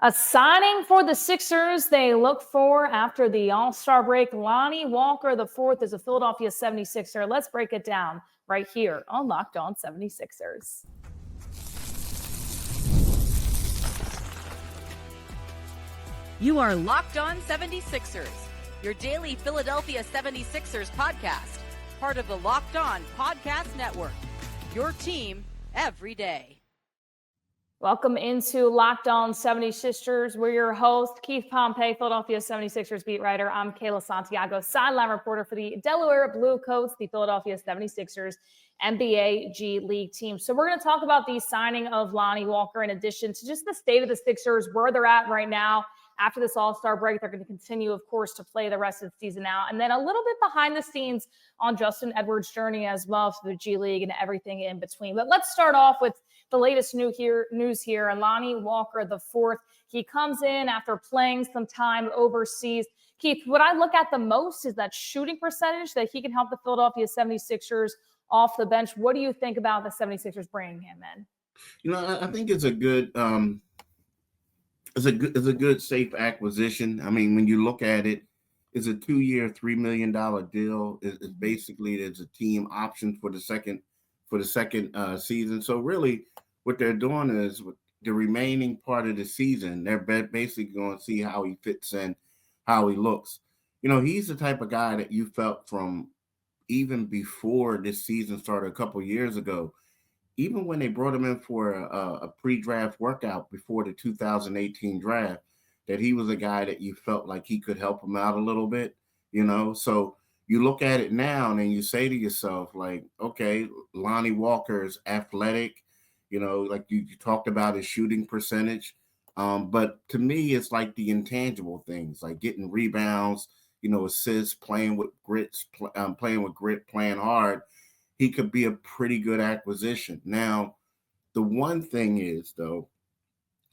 A signing for the Sixers they look for after the All-Star break. Lonnie Walker IV is a Philadelphia 76er. Let's break it down right here on Locked On 76ers. You are Locked On 76ers, your daily Philadelphia 76ers podcast, part of the Locked On Podcast Network, your team every day. Welcome into Locked On 76ers. We're your host, Keith Pompey, Philadelphia 76ers beat writer. I'm Kayla Santiago, sideline reporter for the Delaware Blue Coats, the Philadelphia 76ers NBA G League team. So we're going to talk about the signing of Lonnie Walker in addition to just the state of the Sixers, where they're at right now. After this All-Star break, they're going to continue, of course, to play the rest of the season out. And then a little bit behind the scenes on Justin Edwards' journey as well to the G League and everything in between. But let's start off with the latest news here. And Lonnie Walker IV, he comes in after playing some time overseas. Keith, what I look at the most is that shooting percentage that he can help the Philadelphia 76ers off the bench. What do you think about the 76ers bringing him in? You know, I think it's a good it's a good safe acquisition. I mean, when you look at it, it's a 2-year, $3 million deal. It's basically it's a team option for the second season. So really, what they're doing is with the remaining part of the season, they're basically going to see how he fits in, how he looks. You know, he's the type of guy that you felt from even before this season started a couple years ago. Even when they brought him in for a pre-draft workout before the 2018 draft, that he was a guy that you felt like he could help him out a little bit, you know? So you look at it now and you say to yourself, like, okay, Lonnie Walker's athletic, you know, like you talked about his shooting percentage. But to me, it's like the intangible things, like getting rebounds, you know, assists, playing with grit, playing hard. He could be a pretty good acquisition. Now, the one thing is, though,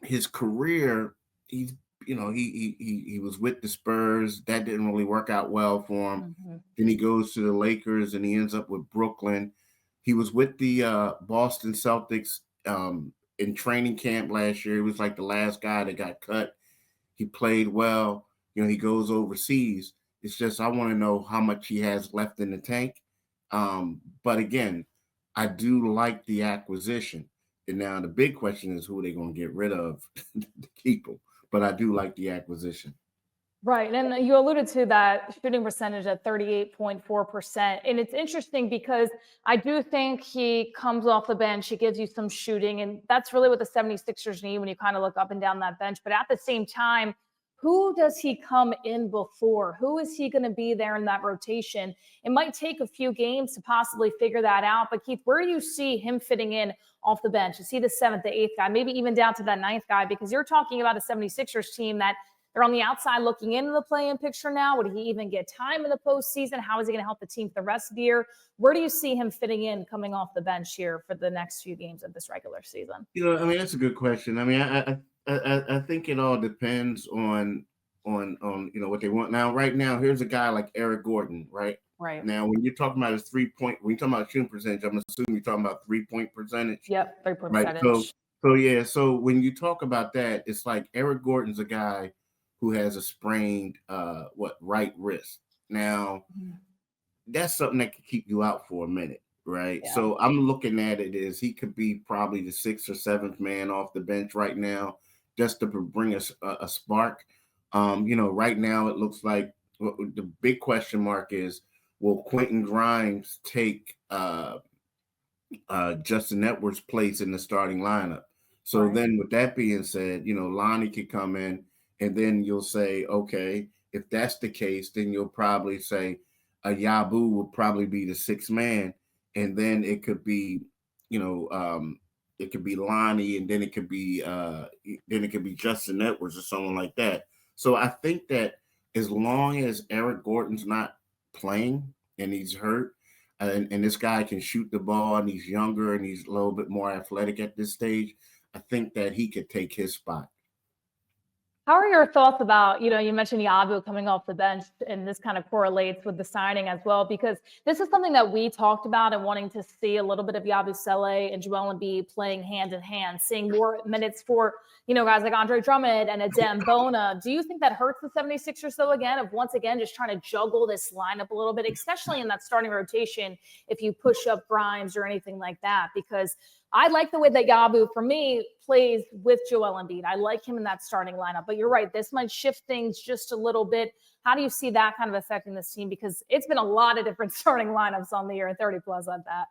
his career, he was with the Spurs. That didn't really work out well for him. Mm-hmm. Then he goes to the Lakers and he ends up with Brooklyn. He was with the Boston Celtics in training camp last year. He was like the last guy that got cut. He played well. You know, he goes overseas. It's just I want to know how much he has left in the tank. But again, I do like the acquisition. And now the big question is who are they going to get rid of to keep him? But I do like the acquisition. Right. And you alluded to that shooting percentage at 38.4%. And it's interesting because I do think he comes off the bench. He gives you some shooting. And that's really what the 76ers need when you kind of look up and down that bench. But at the same time, who does he come in before? Who is he going to be there in that rotation? It might take a few games to possibly figure that out. But Keith, where do you see him fitting in off the bench? Is he the 7th, the 8th guy, maybe even down to that 9th guy? Because you're talking about a 76ers team that they're on the outside looking into the play-in picture now. Would he even get time in the postseason? How is he going to help the team for the rest of the year? Where do you see him fitting in coming off the bench here for the next few games of this regular season? You know, I mean, that's a good question. I mean, I think it all depends on you know what they want. Now, right now, here's a guy like Eric Gordon, right? Right. Now, when you're talking about his 3-point, when you're talking about shooting percentage, I'm assuming you're talking about 3-point percentage. Yep, 3-point right? percentage. So when you talk about that, it's like Eric Gordon's a guy who has a sprained right wrist. Now, that's something that could keep you out for a minute, right? Yeah. So I'm looking at it as he could be probably the 6th or 7th man off the bench right now, just to bring us a spark. You know, right now it looks like the big question mark is, will Quentin Grimes take Justin Edwards' place in the starting lineup? So Right. then with that being said, you know, Lonnie could come in and then you'll say, okay, if that's the case, then you'll probably say a Yabu will probably be the 6th man. And then it could be, you know, it could be Lonnie and then it could be Justin Edwards or someone like that. So I think that as long as Eric Gordon's not playing and he's hurt, and this guy can shoot the ball and he's younger and he's a little bit more athletic at this stage, I think that he could take his spot. How are your thoughts about, you mentioned Yabu coming off the bench, and this kind of correlates with the signing as well, because this is something that we talked about and wanting to see a little bit of Yabusele and Joel Embiid playing hand in hand, seeing more minutes for, guys like Andre Drummond and Adem Bona. Do you think that hurts the 76ers, though, again, of once again just trying to juggle this lineup a little bit, especially in that starting rotation if you push up Grimes or anything like that? Because I like the way that Yabu, for me, plays with Joel Embiid. I like him in that starting lineup. But you're right, this might shift things just a little bit. How do you see that kind of affecting this team? Because it's been a lot of different starting lineups on the year, 30 plus at that.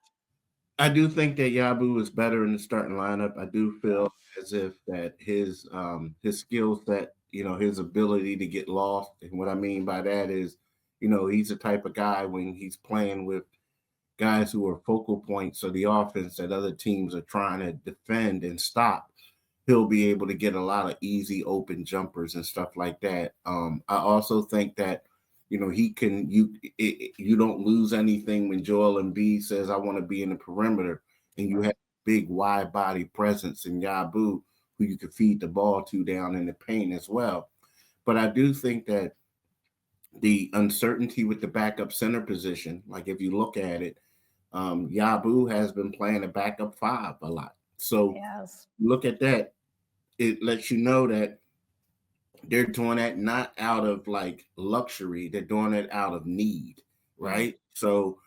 I do think that Yabu is better in the starting lineup. I do feel as if that his skill set, his ability to get lost. And what I mean by that is, he's the type of guy when he's playing with guys who are focal points of the offense that other teams are trying to defend and stop, he'll be able to get a lot of easy open jumpers and stuff like that. I also think that, he can, you don't lose anything when Joel Embiid says, I want to be in the perimeter, and you have big wide body presence in Yabu, who you could feed the ball to down in the paint as well. But I do think that the uncertainty with the backup center position, like if you look at it, Yabu has been playing a backup 5 a lot. So look at that. It lets you know that they're doing that not out of like luxury. They're doing it out of need, right? So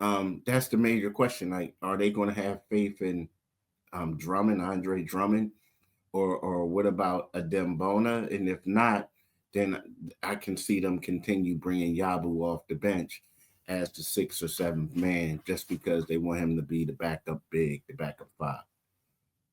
that's the major question. Like, are they going to have faith in Drummond, Andre Drummond, or what about Adem Bona? And if not, then I can see them continue bringing Yabu off the bench as the 6th or 7th man, just because they want him to be the backup big, the backup 5.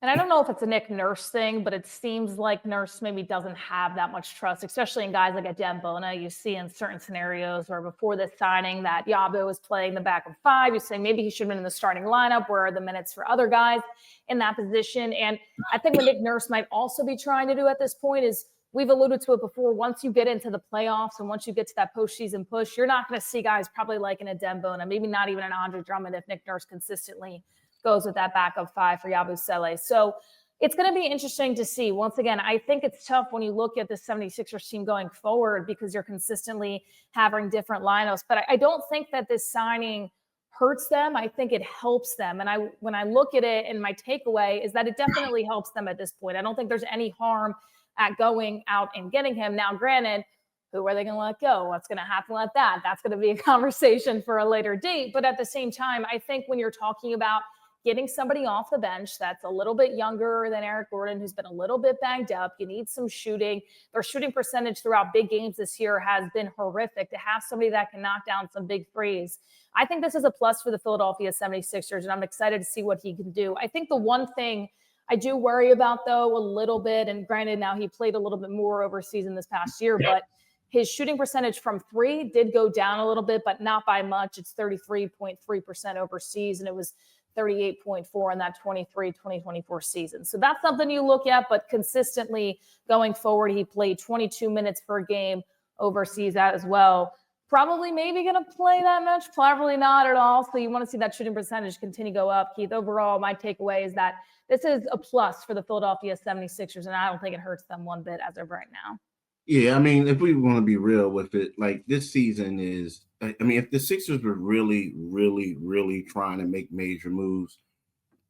And I don't know if it's a Nick Nurse thing, but it seems like Nurse maybe doesn't have that much trust, especially in guys like Adem Bona. You see in certain scenarios where before this signing that Yabu was playing the backup 5, you say maybe he should have been in the starting lineup. Where are the minutes for other guys in that position? And I think what Nick Nurse might also be trying to do at this point is, we've alluded to it before, once you get into the playoffs and once you get to that postseason push, you're not going to see guys probably like an Adem Bona, maybe not even an Andre Drummond if Nick Nurse consistently goes with that backup 5 for Yabusele. So it's going to be interesting to see. Once again, I think it's tough when you look at the 76ers team going forward because you're consistently having different lineups. But I don't think that this signing hurts them. I think it helps them. And when I look at it, and my takeaway is that it definitely helps them at this point. I don't think there's any harm at going out and getting him. Now, granted, who are they going to let go? What's going to happen with that? That's going to be a conversation for a later date. But at the same time, I think when you're talking about getting somebody off the bench that's a little bit younger than Eric Gordon, who's been a little bit banged up, you need some shooting. Their shooting percentage throughout big games this year has been horrific. To have somebody that can knock down some big threes, I think this is a plus for the Philadelphia 76ers, and I'm excited to see what he can do. I think the one thing I do worry about, though, a little bit, and granted now he played a little bit more overseas in this past year, but his shooting percentage from 3 did go down a little bit, but not by much. It's 33.3% overseas, and it was 38.4 in that 2023-2024 season. So that's something you look at, but consistently going forward, he played 22 minutes per game overseas as well. Probably maybe going to play that much, probably not at all. So you want to see that shooting percentage continue to go up. Keith, overall, my takeaway is that this is a plus for the Philadelphia 76ers, and I don't think it hurts them one bit as of right now. Yeah, I mean, if we want to be real with it, like this season is, I mean, if the Sixers were really, really, really trying to make major moves,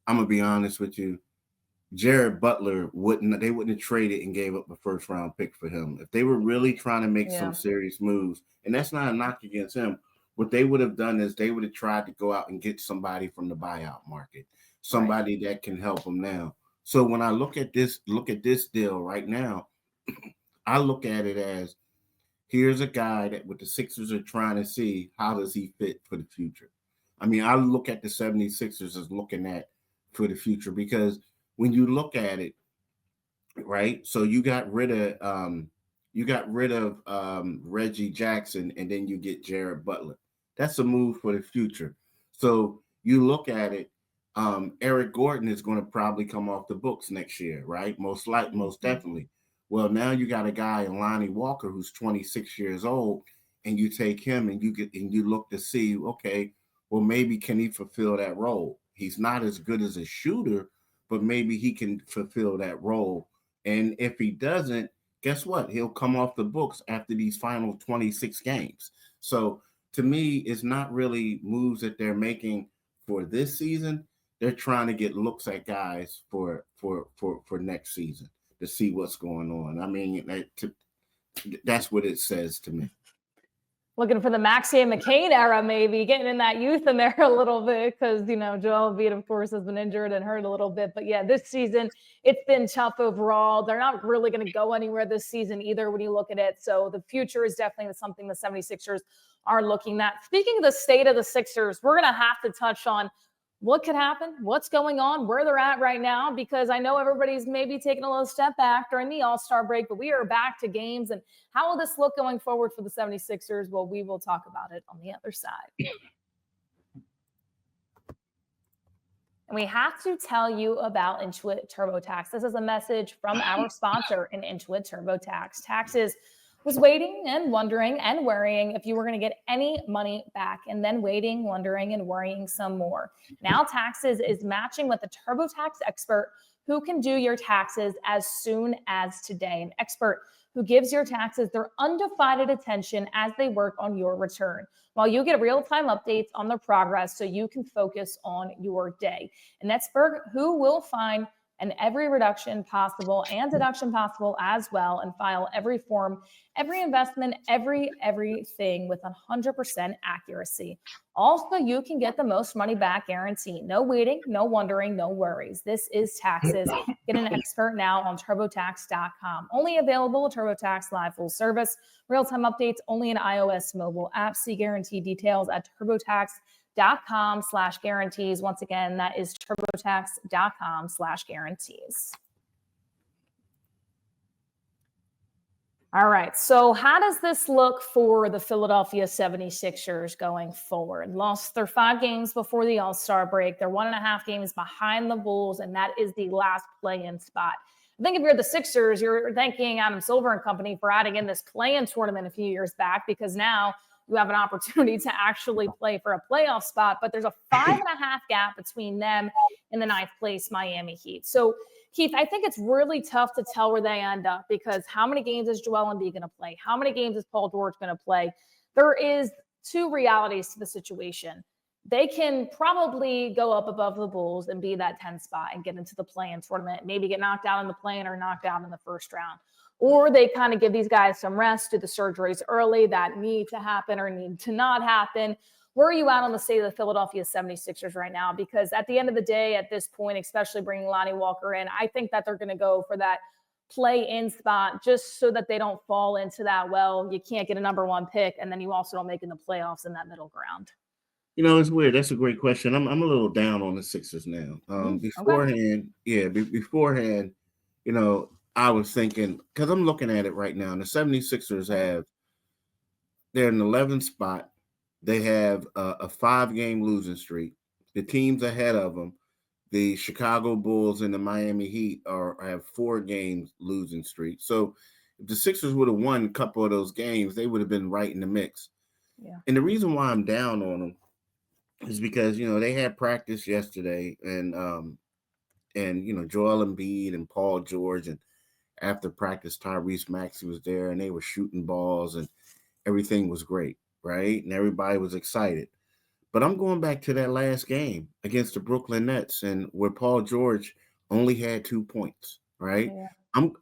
I'm going to be honest with you, Jared Butler wouldn't have traded and gave up a first round pick for him. If they were really trying to make some serious moves, and that's not a knock against him, what they would have done is they would have tried to go out and get somebody from the buyout market, somebody that can help them now. So when I look at this deal right now, I look at it as, here's a guy that what the Sixers are trying to see, how does he fit for the future? I mean, I look at the 76ers as looking at for the future, because when you look at it, right? So you got rid of Reggie Jackson, and then you get Jared Butler. That's a move for the future. So you look at it, Eric Gordon is going to probably come off the books next year, right? Most definitely. Well, now you got a guy in Lonnie Walker who's 26 years old, and you take him and you look to see, okay, well, maybe can he fulfill that role? He's not as good as a shooter, but maybe he can fulfill that role. And if he doesn't, guess what? He'll come off the books after these final 26 games. So to me, it's not really moves that they're making for this season. They're trying to get looks at guys for next season to see what's going on. I mean, that's what it says to me. Looking for the Maxey and McCain era, maybe getting in that youth in there a little bit because, Joel Embiid, of course, has been injured and hurt a little bit. But yeah, this season, it's been tough overall. They're not really going to go anywhere this season either when you look at it. So the future is definitely something the 76ers are looking at. Speaking of the state of the Sixers, we're going to have to touch on what could happen, what's going on, where they're at right now, because I know everybody's maybe taking a little step back during the All-Star break, but we are back to games. And how will this look going forward for the 76ers? Well, we will talk about it on the other side. And we have to tell you about Intuit TurboTax. This is a message from our sponsor in Intuit TurboTax. Taxes was waiting and wondering and worrying if you were going to get any money back, and then waiting, wondering, and worrying some more. Now Taxes is matching with a TurboTax expert who can do your taxes as soon as today. An expert who gives your taxes their undivided attention as they work on your return, while you get real-time updates on their progress so you can focus on your day. An expert who will find every reduction possible and deduction possible as well, and file every form, every investment, everything with 100% accuracy. Also, you can get the most money back guarantee. No waiting, no wondering, no worries. This is Taxes. Get an expert now on TurboTax.com. Only available at TurboTax Live full service. Real-time updates only in iOS mobile apps. See guarantee details at TurboTax.com/guarantees. Once again, that is TurboTax.com/guarantees. All right. So how does this look for the Philadelphia 76ers going forward? Lost their 5 games before the All-Star break. They're 1.5 games behind the Bulls, and that is the last play-in spot. I think if you're the Sixers, you're thanking Adam Silver and company for adding in this play-in tournament a few years back, because now you have an opportunity to actually play for a playoff spot. But there's a 5.5 gap between them and the 9th place Miami Heat. So Keith, I think it's really tough to tell where they end up, because how many games is Joel Embiid going to play? How many games is Paul George going to play? There is 2 realities to the situation. They can probably go up above the Bulls and be that 10 spot and get into the play-in tournament, maybe get knocked out in the play-in or knocked out in the first round. Or they kind of give these guys some rest, do the surgeries early that need to happen or need to not happen. Where are you at on the state of the Philadelphia 76ers right now? Because at the end of the day, at this point, especially bringing Lonnie Walker in, I think that they're going to go for that play-in spot just so that they don't fall into that, well, you can't get a number 1 pick, and then you also don't make it in the playoffs in that middle ground. It's weird. That's a great question. I'm a little down on the Sixers now. Beforehand, I was thinking, because I'm looking at it right now, and the 76ers they're in the 11th spot. They have a 5-game losing streak. The teams ahead of them, the Chicago Bulls and the Miami Heat, have 4 games losing streak. So if the Sixers would have won a couple of those games, they would have been right in the mix. Yeah. And the reason why I'm down on them is because, they had practice yesterday, and Joel Embiid and Paul George, and after practice, Tyrese Maxey was there, and they were shooting balls, and everything was great, right? And everybody was excited. But I'm going back to that last game against the Brooklyn Nets, and where Paul George only had 2 points, right? Yeah.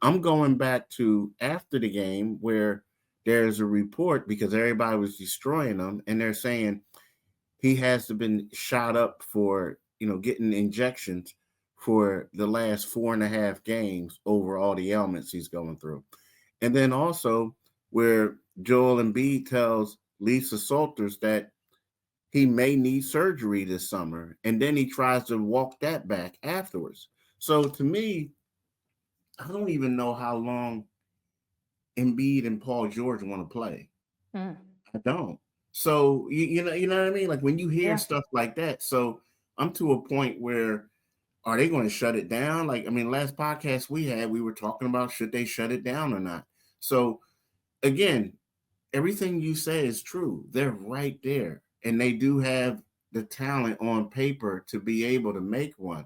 I'm going back to after the game where there's a report, because everybody was destroying them, and they're saying he has been shot up for, getting injections for the last 4.5 games over all the ailments he's going through. And then also where Joel Embiid tells Lisa Salters that he may need surgery this summer, and then he tries to walk that back afterwards. So to me, I don't even know how long Embiid and Paul George want to play. I don't. So you know what I mean? Like when you hear stuff like that, so I'm to a point where, are they going to shut it down? Like, last podcast we were talking about, should they shut it down or not? So again, everything you say is true. They're right there, and they do have the talent on paper to be able to make a run.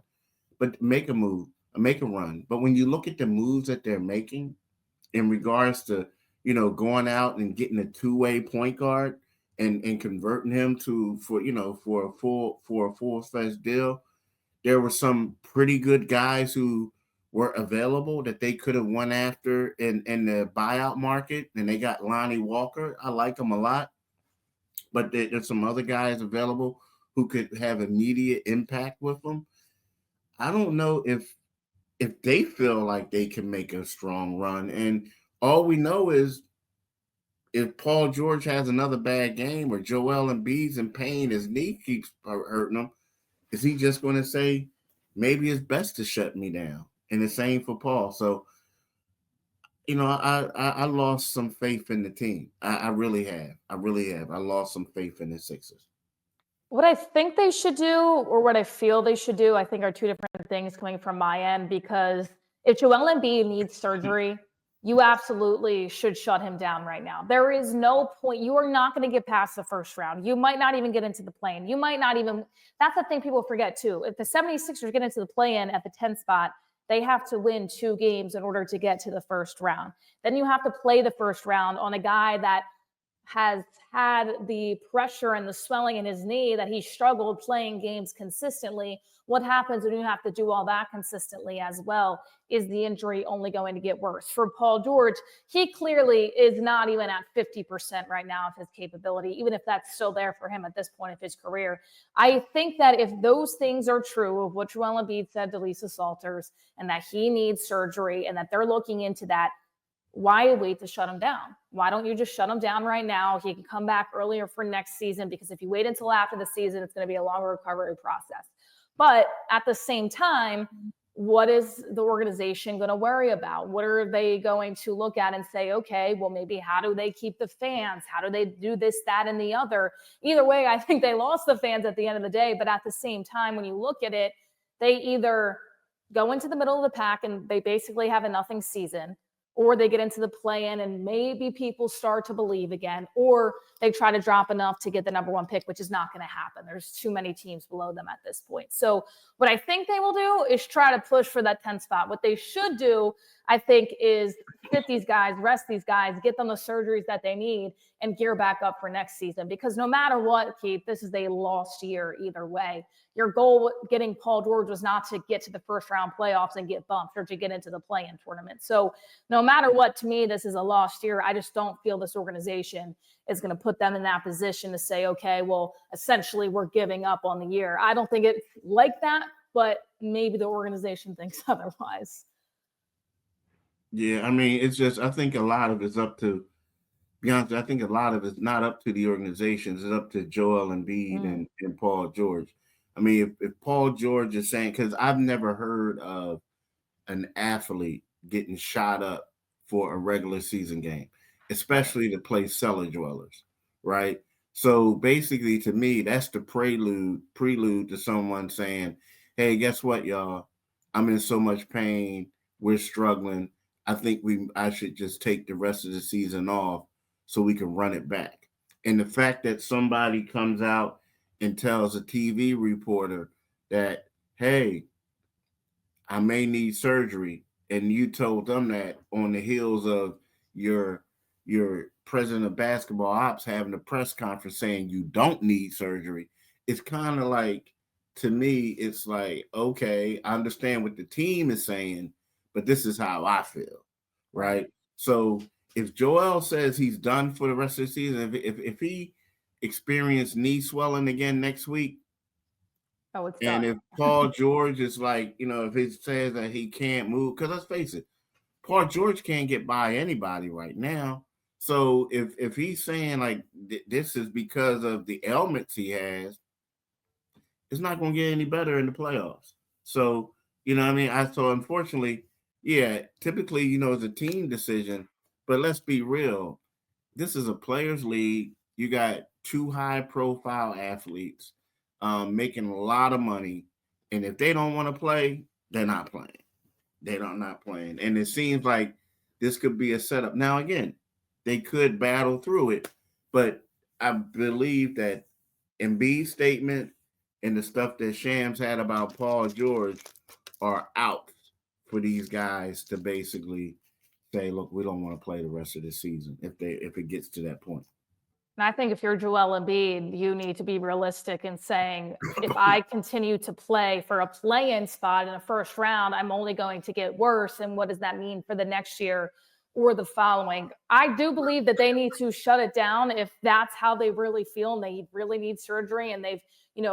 But when you look at the moves that they're making, in regards to, going out and getting a two-way point guard and converting him for a full-fledged deal. There were some pretty good guys who were available that they could have won after in the buyout market, and they got Lonnie Walker. I like him a lot, but there's some other guys available who could have immediate impact with them. I don't know if they feel like they can make a strong run, and all we know is if Paul George has another bad game or Joel Embiid's in pain, his knee keeps hurting him, is he just going to say, maybe it's best to shut me down? And the same for Paul. So, I lost some faith in the team. I really have. I really have. I lost some faith in the Sixers. What I think they should do, or what I feel they should do, I think are two different things coming from my end, because if Joel Embiid needs surgery, you absolutely should shut him down right now. There is no point. You are not going to get past the first round. You might not even get into the play-in. You might not even – that's the thing people forget too. If the 76ers get into the play-in at the 10th spot, they have to win 2 games in order to get to the first round. Then you have to play the first round on a guy that has had the pressure and the swelling in his knee, that he struggled playing games consistently. What happens when you have to do all that consistently as well? Is the injury only going to get worse? For Paul George, he clearly is not even at 50% right now of his capability, even if that's still there for him at this point of his career. I think that if those things are true of what Joel Embiid said to Lisa Salters, and that he needs surgery and that they're looking into that, why wait to shut him down? Why don't you just shut him down right now? He can come back earlier for next season, because if you wait until after the season, it's going to be a longer recovery process. But at the same time, what is the organization going to worry about? What are they going to look at and say, okay, well, maybe how do they keep the fans? How do they do this, that, and the other? Either way, I think they lost the fans at the end of the day. But at the same time, when you look at it, they either go into the middle of the pack and they basically have a nothing season, or they get into the play-in and maybe people start to believe again, or they try to drop enough to get the number 1 pick, which is not going to happen. There's too many teams below them at this point. So what I think they will do is try to push for that 10th spot. What they should do, I think, is sit these guys, rest these guys, get them the surgeries that they need, and gear back up for next season. Because no matter what, Keith, this is a lost year either way. Your goal getting Paul George was not to get to the first round playoffs and get bumped, or to get into the play-in tournament. So no matter what, to me, this is a lost year. I just don't feel this organization is going to put them in that position to say, okay, well, essentially we're giving up on the year. I don't think it's like that, but maybe the organization thinks otherwise. Yeah, I mean, it's just, I think a lot of it's up to, be honest, I think a lot of it's not up to the organizations. It's up to Joel Embiid and Paul George. I mean, if Paul George is saying, because I've never heard of an athlete getting shot up for a regular season game, especially to play cellar dwellers, right? So basically, to me, that's the prelude to someone saying, hey, guess what, y'all? I'm in so much pain. We're struggling. I think I should just take the rest of the season off so we can run it back. And the fact that somebody comes out and tells a TV reporter that, hey, I may need surgery, and you told them that on the heels of your president of basketball ops having a press conference saying you don't need surgery, it's kind of like, to me, it's like, okay, I understand what the team is saying, but this is how I feel, right? So if Joel says he's done for the rest of the season, if he experienced knee swelling again next week, it's and done. if Paul George is like, if he says that he can't move, because let's face it, Paul George can't get by anybody right now. So if he's saying like this is because of the ailments he has, it's not going to get any better in the playoffs. So, what I mean? So unfortunately, yeah, typically, it's a team decision, but let's be real. This is a players' league. You got 2 high-profile athletes making a lot of money, and if they don't want to play, they're not playing. They're not playing, and it seems like this could be a setup. Now, again, they could battle through it, but I believe that Embiid's statement and the stuff that Shams had about Paul George are out for these guys to basically say, look, we don't want to play the rest of the season if it gets to that point. And I think if you're Joel Embiid, you need to be realistic in saying, if I continue to play for a play-in spot in the first round, I'm only going to get worse. And what does that mean for the next year or the following? I do believe that they need to shut it down if that's how they really feel and they really need surgery. And they've,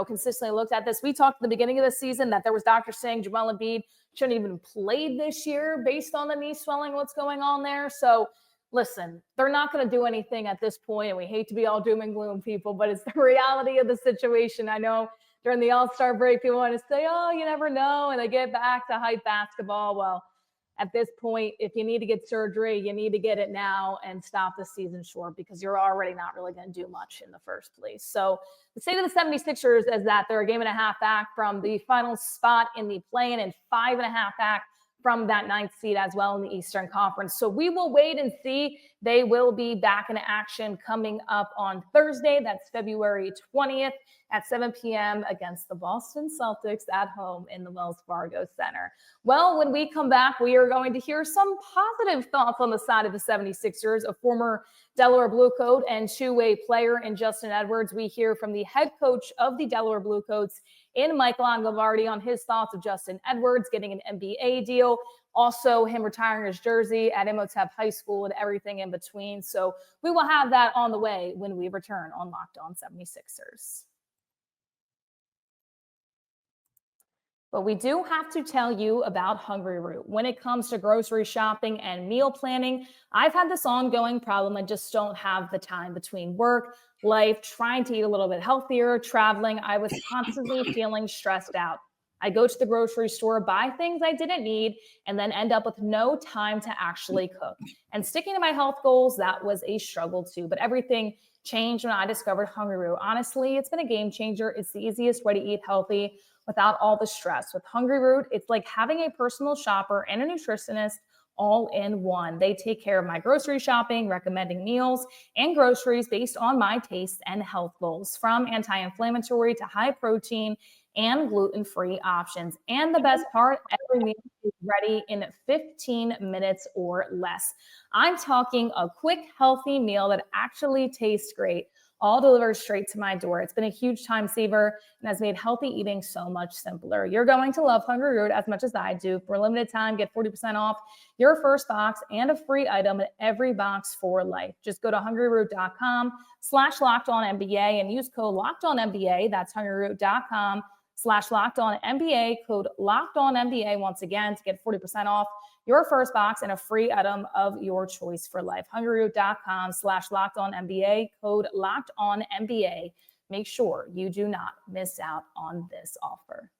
consistently looked at this. We talked at the beginning of the season that there was doctors saying Joel Embiid shouldn't even played this year based on the knee swelling, what's going on there. So listen, they're not going to do anything at this point, and we hate to be all doom and gloom, people, but it's the reality of the situation. I know during the All-Star break, people want to say, oh, you never know, and they get back to hype basketball. Well, at this point, if you need to get surgery, you need to get it now and stop the season short because you're already not really going to do much in the first place. So the state of the 76ers is that they're a game and a half back from the final spot in the play-in and 5.5 back from that 9th seed as well in the Eastern Conference. So we will wait and see. They will be back in action coming up on Thursday. That's February 20th at 7 p.m. against the Boston Celtics at home in the Wells Fargo Center. Well, when we come back, we are going to hear some positive thoughts on the side of the 76ers, a former Delaware Blue Coat and two-way player in Justin Edwards. We hear from the head coach of the Delaware Blue Coats in Mike Longabardi on his thoughts of Justin Edwards getting an NBA deal, also him retiring his jersey at Imhotep High School and everything in between. So we will have that on the way when we return on Locked On 76ers. But we do have to tell you about Hungry Root. When it comes to grocery shopping and meal planning, I've had this ongoing problem. I just don't have the time between work, life, trying to eat a little bit healthier, traveling. I was constantly feeling stressed out. I go to the grocery store, buy things I didn't need, and then end up with no time to actually cook. And sticking to my health goals, that was a struggle too. But everything changed when I discovered Hungry Root. Honestly, it's been a game changer. It's the easiest way to eat healthy without all the stress. With Hungry Root, it's like having a personal shopper and a nutritionist all in one. They take care of my grocery shopping, recommending meals and groceries based on my tastes and health goals, from anti-inflammatory to high protein and gluten-free options. And the best part, every meal is ready in 15 minutes or less. I'm talking a quick, healthy meal that actually tastes great, all delivered straight to my door. It's been a huge time saver and has made healthy eating so much simpler. You're going to love Hungry Root as much as I do. For a limited time, get 40% off your first box and a free item in every box for life. Just go to hungryroot.com/LockedOnNBA and use code LockedOnNBA. That's hungryroot.com/LockedOnNBA, code LockedOnNBA once again to get 40% off your first box and a free item of your choice for life. hungryroot.com/LockedOnNBA, code LockedOnNBA. Make sure you do not miss out on this offer.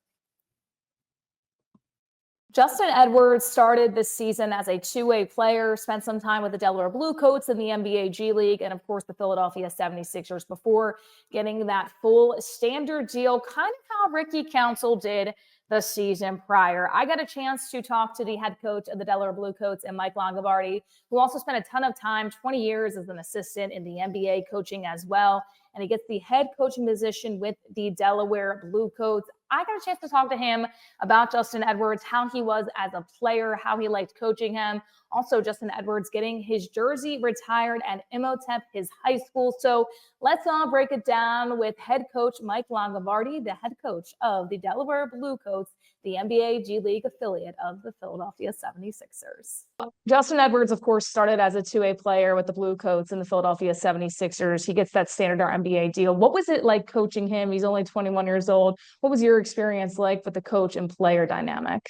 Justin Edwards started this season as a two-way player, spent some time with the Delaware Blue Coats in the NBA G League, and of course the Philadelphia 76ers before getting that full standard deal, kind of how Ricky Council did the season prior. I got a chance to talk to the head coach of the Delaware Blue Coats and Mike Longabardi, who also spent a ton of time, 20 years as an assistant in the NBA coaching as well. And he gets the head coaching position with the Delaware Blue Coats. I got a chance to talk to him about Justin Edwards, how he was as a player, how he liked coaching him. Also, Justin Edwards getting his jersey retired at Imhotep, his high school. So let's all break it down with head coach Mike Longabardi, the head coach of the Delaware Blue Coats, the NBA G League affiliate of the Philadelphia 76ers. Justin Edwards, of course, started as a two-way player with the Blue Coats and the Philadelphia 76ers. He gets that standard NBA deal. What was it like coaching him? He's only 21 years old. What was your experience like with the coach and player dynamic?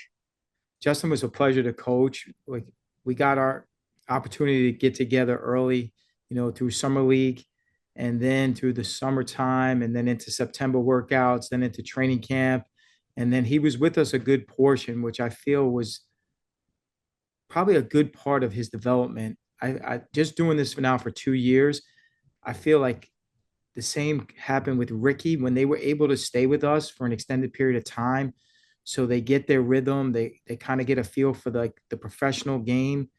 Justin was a pleasure to coach. We got our opportunity to get together early, through summer league and then through the summertime and then into September workouts, then into training camp. And then he was with us a good portion, which I feel was probably a good part of his development. I just doing this now for 2 years, I feel like the same happened with Ricky when they were able to stay with us for an extended period of time. So they get their rhythm, they kind of get a feel for the professional game,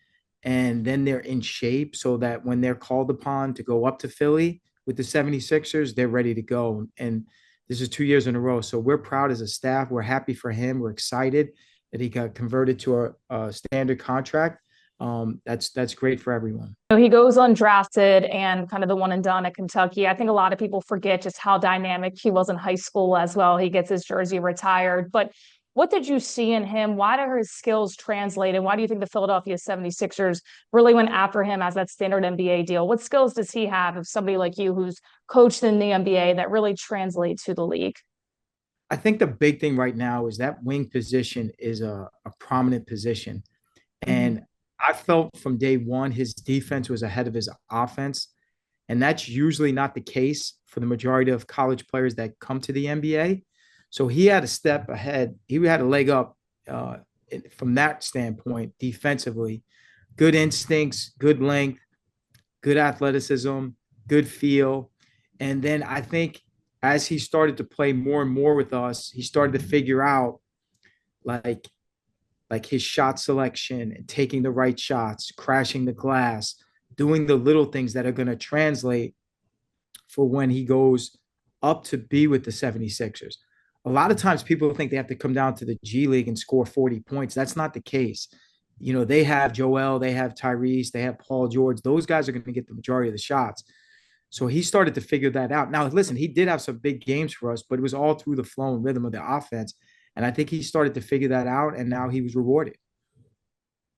and then they're in shape so that when they're called upon to go up to Philly with the 76ers, they're ready to go. And this is 2 years in a row. So we're proud as a staff. We're happy for him. We're excited that he got converted to a standard contract. That's great for everyone. He goes undrafted and kind of the one and done at Kentucky. I think a lot of people forget just how dynamic he was in high school as well. He gets his jersey retired. But what did you see in him? Why did his skills translate? And why do you think the Philadelphia 76ers really went after him as that standard NBA deal? What skills does he have of somebody like you who's coached in the NBA that really translate to the league? I think the big thing right now is that wing position is a prominent position. And I felt from day one, his defense was ahead of his offense. And that's usually not the case for the majority of college players that come to the NBA. So he had a step ahead. He had a leg up from that standpoint defensively. Good instincts, good length, good athleticism, good feel. And then I think as he started to play more and more with us, he started to figure out like his shot selection and taking the right shots, crashing the glass, doing the little things that are going to translate for when he goes up to be with the 76ers. A lot of times people think they have to come down to the G League and score 40 points. That's not the case. You know, they have Joel, they have Tyrese, they have Paul George. Those guys are going to get the majority of the shots. So he started to figure that out. Now, listen, he did have some big games for us, but it was all through the flow and rhythm of the offense. And I think he started to figure that out, and now he was rewarded.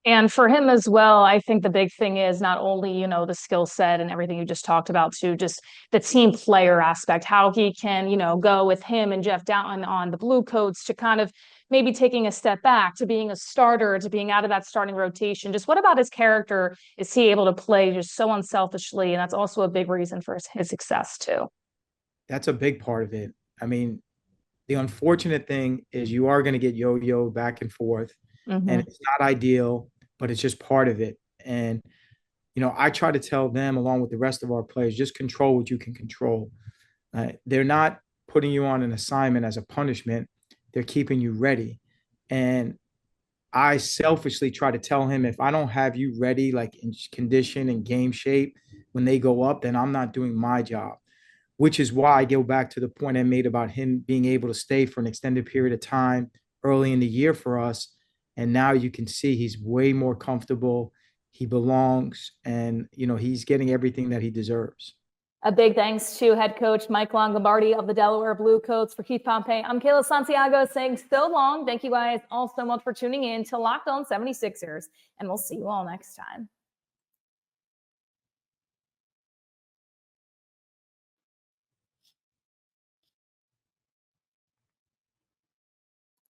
And for him as well, I think the big thing is not only, you know, the skill set and everything you just talked about too, just the team player aspect, how he can, you know, go with him and Jeff Down on the Blue Coats to kind of maybe taking a step back to being a starter, to being out of that starting rotation. Just what about his character is he able to play just so unselfishly? And that's also a big reason for his success too. That's a big part of it. I mean, the unfortunate thing is you are going to get yo-yo back and forth, and it's not ideal, but it's just part of it. And, you know, I try to tell them, along with the rest of our players, just control what you can control. They're not putting you on an assignment as a punishment. They're keeping you ready. And I selfishly try to tell him, if I don't have you ready, like in condition and game shape, when they go up, then I'm not doing my job, which is why I go back to the point I made about him being able to stay for an extended period of time early in the year for us. And now you can see he's way more comfortable. He belongs, and, you know, he's getting everything that he deserves. A big thanks to head coach Mike Longabardi of the Delaware Blue Coats. For Keith Pompey, I'm Kayla Santiago saying so long. Thank you guys all so much for tuning in to Locked On 76ers, and we'll see you all next time.